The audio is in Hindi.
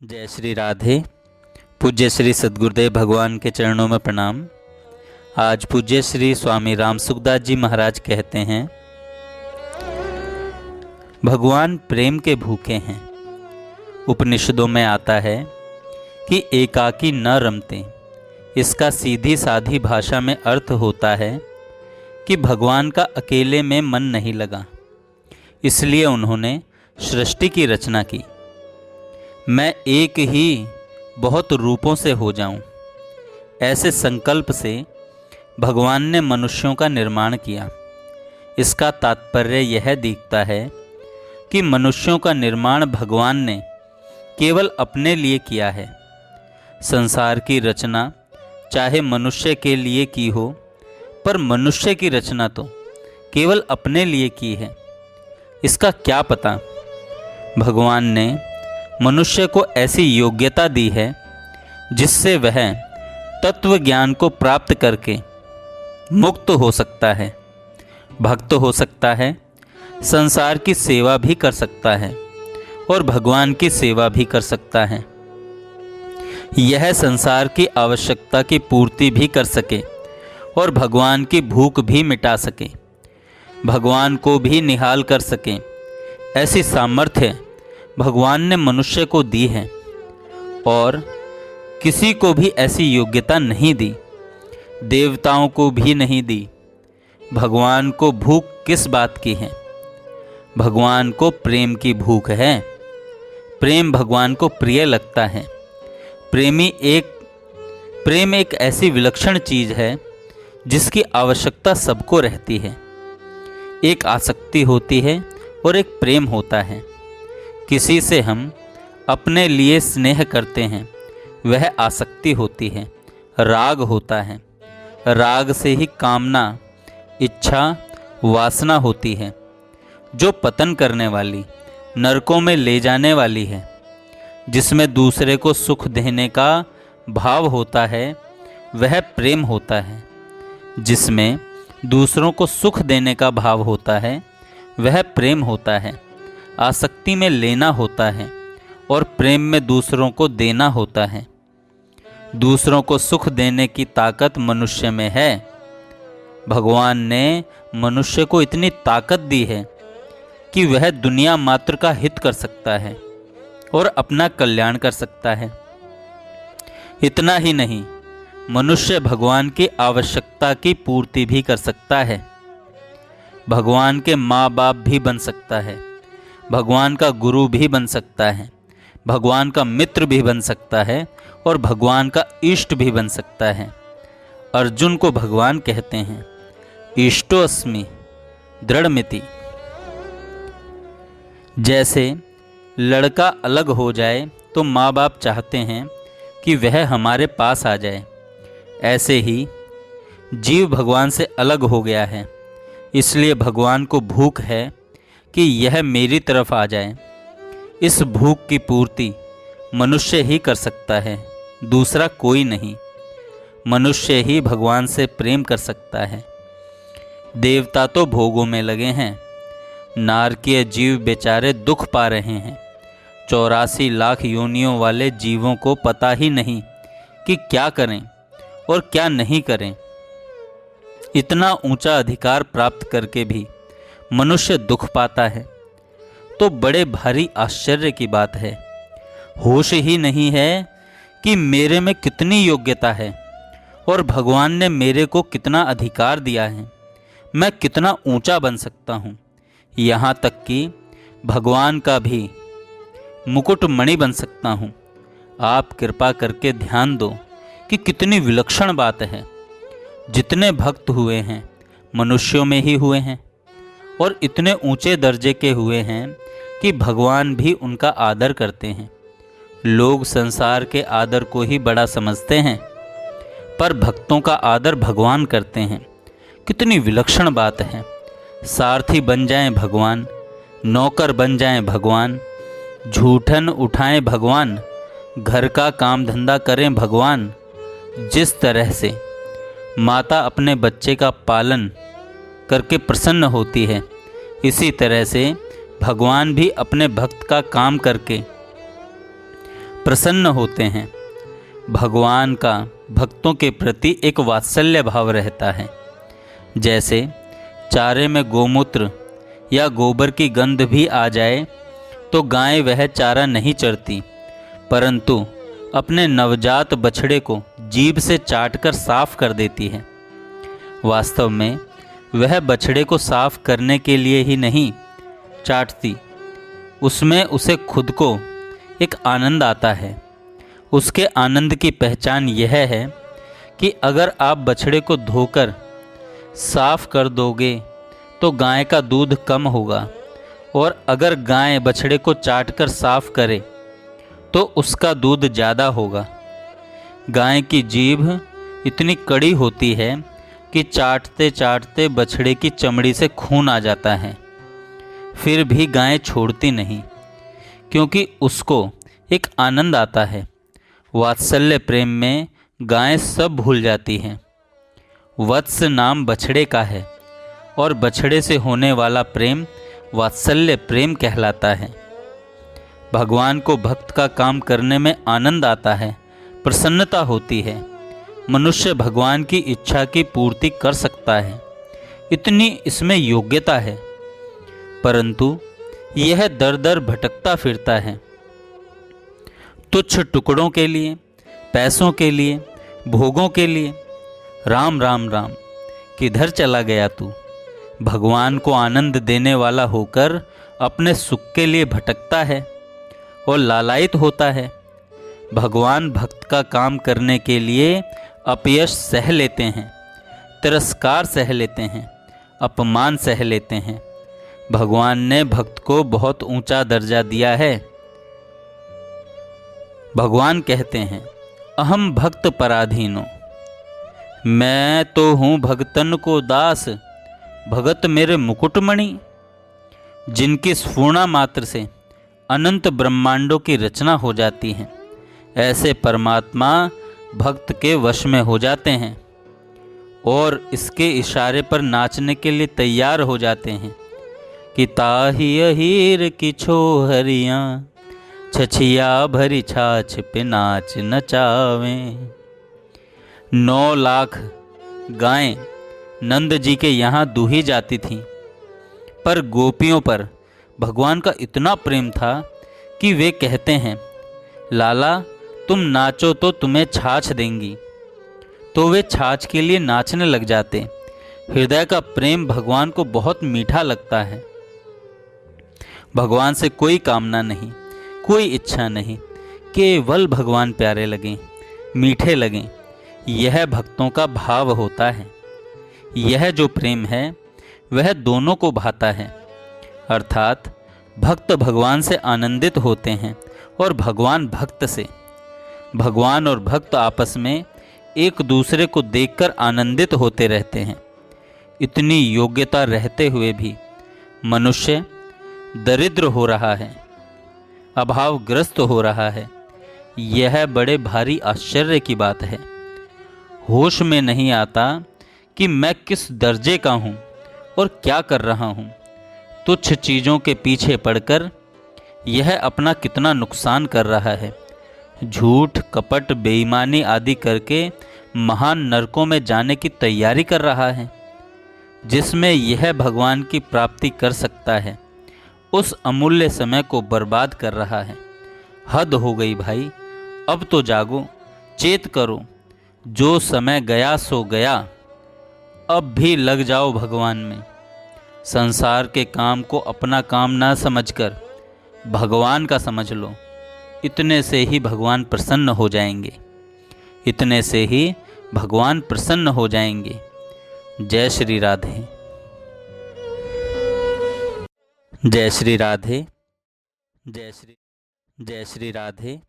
जय श्री राधे। पूज्य श्री सद्गुरुदेव भगवान के चरणों में प्रणाम। आज पूज्य श्री स्वामी राम सुखदास जी महाराज कहते हैं, भगवान प्रेम के भूखे हैं। उपनिषदों में आता है कि एकाकी न रमते। इसका सीधी साधी भाषा में अर्थ होता है कि भगवान का अकेले में मन नहीं लगा, इसलिए उन्होंने सृष्टि की रचना की। मैं एक ही बहुत रूपों से हो जाऊं, ऐसे संकल्प से भगवान ने मनुष्यों का निर्माण किया। इसका तात्पर्य यह दिखता है कि मनुष्यों का निर्माण भगवान ने केवल अपने लिए किया है। संसार की रचना चाहे मनुष्य के लिए की हो, पर मनुष्य की रचना तो केवल अपने लिए की है। इसका क्या पता भगवान ने मनुष्य को ऐसी योग्यता दी है जिससे वह तत्व ज्ञान को प्राप्त करके मुक्त हो सकता है, भक्त हो सकता है, संसार की सेवा भी कर सकता है और भगवान की सेवा भी कर सकता है। यह संसार की आवश्यकता की पूर्ति भी कर सके और भगवान की भूख भी मिटा सके, भगवान को भी निहाल कर सके। ऐसी सामर्थ्य भगवान ने मनुष्य को दी है और किसी को भी ऐसी योग्यता नहीं दी, देवताओं को भी नहीं दी। भगवान को भूख किस बात की है? भगवान को प्रेम की भूख है। प्रेम भगवान को प्रिय लगता है। प्रेम एक ऐसी विलक्षण चीज है जिसकी आवश्यकता सबको रहती है। एक आसक्ति होती है और एक प्रेम होता है। किसी से हम अपने लिए स्नेह करते हैं, वह आसक्ति होती है। राग होता है। राग से ही कामना, इच्छा, वासना होती है, जो पतन करने वाली, नरकों में ले जाने वाली है। जिसमें दूसरे को सुख देने का भाव होता है, वह प्रेम होता है। जिसमें दूसरों को सुख देने का भाव होता है, वह प्रेम होता है। आसक्ति में लेना होता है और प्रेम में दूसरों को देना होता है। दूसरों को सुख देने की ताकत मनुष्य में है। भगवान ने मनुष्य को इतनी ताकत दी है कि वह दुनिया मात्र का हित कर सकता है और अपना कल्याण कर सकता है। इतना ही नहीं, मनुष्य भगवान की आवश्यकता की पूर्ति भी कर सकता है। भगवान के माँ बाप भी बन सकता है, भगवान का गुरु भी बन सकता है, भगवान का मित्र भी बन सकता है और भगवान का इष्ट भी बन सकता है। अर्जुन को भगवान कहते हैं, इष्टोऽस्मि दृढ़मिति। जैसे लड़का अलग हो जाए तो माँ बाप चाहते हैं कि वह हमारे पास आ जाए, ऐसे ही जीव भगवान से अलग हो गया है, इसलिए भगवान को भूख है कि यह मेरी तरफ आ जाए। इस भूख की पूर्ति मनुष्य ही कर सकता है, दूसरा कोई नहीं। मनुष्य ही भगवान से प्रेम कर सकता है। देवता तो भोगों में लगे हैं, नारकीय जीव बेचारे दुख पा रहे हैं। 84 लाख योनियों वाले जीवों को पता ही नहीं कि क्या करें और क्या नहीं करें। इतना ऊंचा अधिकार प्राप्त करके भी मनुष्य दुख पाता है तो बड़े भारी आश्चर्य की बात है। होश ही नहीं है कि मेरे में कितनी योग्यता है और भगवान ने मेरे को कितना अधिकार दिया है, मैं कितना ऊंचा बन सकता हूँ। यहाँ तक कि भगवान का भी मुकुट मणि बन सकता हूँ। आप कृपा करके ध्यान दो कि कितनी विलक्षण बात है। जितने भक्त हुए हैं मनुष्यों में ही हुए हैं और इतने ऊंचे दर्जे के हुए हैं कि भगवान भी उनका आदर करते हैं। लोग संसार के आदर को ही बड़ा समझते हैं, पर भक्तों का आदर भगवान करते हैं। कितनी विलक्षण बात है। सारथी बन जाएं भगवान, नौकर बन जाएं भगवान, झूठन उठाएं भगवान, घर का काम धंधा करें भगवान। जिस तरह से माता अपने बच्चे का पालन करके प्रसन्न होती है, इसी तरह से भगवान भी अपने भक्त का काम करके प्रसन्न होते हैं। भगवान का भक्तों के प्रति एक वात्सल्य भाव रहता है। जैसे चारे में गोमूत्र या गोबर की गंध भी आ जाए तो गाय वह चारा नहीं चरती, परंतु अपने नवजात बछड़े को जीभ से चाटकर साफ कर देती है। वास्तव में वह बछड़े को साफ करने के लिए ही नहीं चाटती, उसमें उसे खुद को एक आनंद आता है। उसके आनंद की पहचान यह है कि अगर आप बछड़े को धोकर साफ कर दोगे तो गाय का दूध कम होगा, और अगर गाय बछड़े को चाटकर साफ करे तो उसका दूध ज़्यादा होगा। गाय की जीभ इतनी कड़ी होती है कि चाटते चाटते बछड़े की चमड़ी से खून आ जाता है, फिर भी गाय छोड़ती नहीं, क्योंकि उसको एक आनंद आता है। वात्सल्य प्रेम में गाय सब भूल जाती है। वत्स नाम बछड़े का है और बछड़े से होने वाला प्रेम वात्सल्य प्रेम कहलाता है। भगवान को भक्त का काम करने में आनंद आता है, प्रसन्नता होती है। मनुष्य भगवान की इच्छा की पूर्ति कर सकता है, इतनी इसमें योग्यता है, परंतु यह दर दर भटकता फिरता है। तुच्छ टुकड़ों के लिए, पैसों के लिए, भोगों के लिए। राम राम राम, किधर चला गया तू? भगवान को आनंद देने वाला होकर अपने सुख के लिए भटकता है और लालायित होता है। भगवान भक्त का काम करने के लिए अपयश सह लेते हैं, तिरस्कार सह लेते हैं, अपमान सह लेते हैं। भगवान ने भक्त को बहुत ऊंचा दर्जा दिया है। भगवान कहते हैं, अहम भक्त पराधीनो, मैं तो हूँ भगतन को दास, भगत मेरे मुकुटमणि। जिनकी स्फूर्णा मात्र से अनंत ब्रह्मांडों की रचना हो जाती है, ऐसे परमात्मा भक्त के वश में हो जाते हैं और इसके इशारे पर नाचने के लिए तैयार हो जाते हैं कि ताही हीर की छोहरियाँ छछिया भरी छाछ पे नाच नचावें। 9 लाख गायें नंद जी के यहाँ दूही जाती थीं, पर गोपियों पर भगवान का इतना प्रेम था कि वे कहते हैं, लाला तुम नाचो तो तुम्हें छाछ देंगी, तो वे छाछ के लिए नाचने लग जाते। हृदय का प्रेम भगवान को बहुत मीठा लगता है। भगवान से कोई कामना नहीं, कोई इच्छा नहीं, केवल भगवान प्यारे लगें, मीठे लगें, यह भक्तों का भाव होता है। यह जो प्रेम है वह दोनों को भाता है, अर्थात भक्त भगवान से आनंदित होते हैं और भगवान भक्त से। भगवान और भक्त आपस में एक दूसरे को देखकर आनंदित होते रहते हैं। इतनी योग्यता रहते हुए भी मनुष्य दरिद्र हो रहा है, अभावग्रस्त हो रहा है। यह बड़े भारी आश्चर्य की बात है। होश में नहीं आता कि मैं किस दर्जे का हूँ और क्या कर रहा हूँ। तुच्छ चीज़ों के पीछे पड़कर यह अपना कितना नुकसान कर रहा है। झूठ, कपट, बेईमानी आदि करके महान नरकों में जाने की तैयारी कर रहा है। जिसमें यह भगवान की प्राप्ति कर सकता है, उस अमूल्य समय को बर्बाद कर रहा है। हद हो गई भाई, अब तो जागो, चेत करो। जो समय गया सो गया, अब भी लग जाओ भगवान में। संसार के काम को अपना काम ना समझकर भगवान का समझ लो। इतने से ही भगवान प्रसन्न हो जाएंगे, इतने से ही भगवान प्रसन्न हो जाएंगे। जय श्री राधे, जय श्री राधे, जय श्री राधे।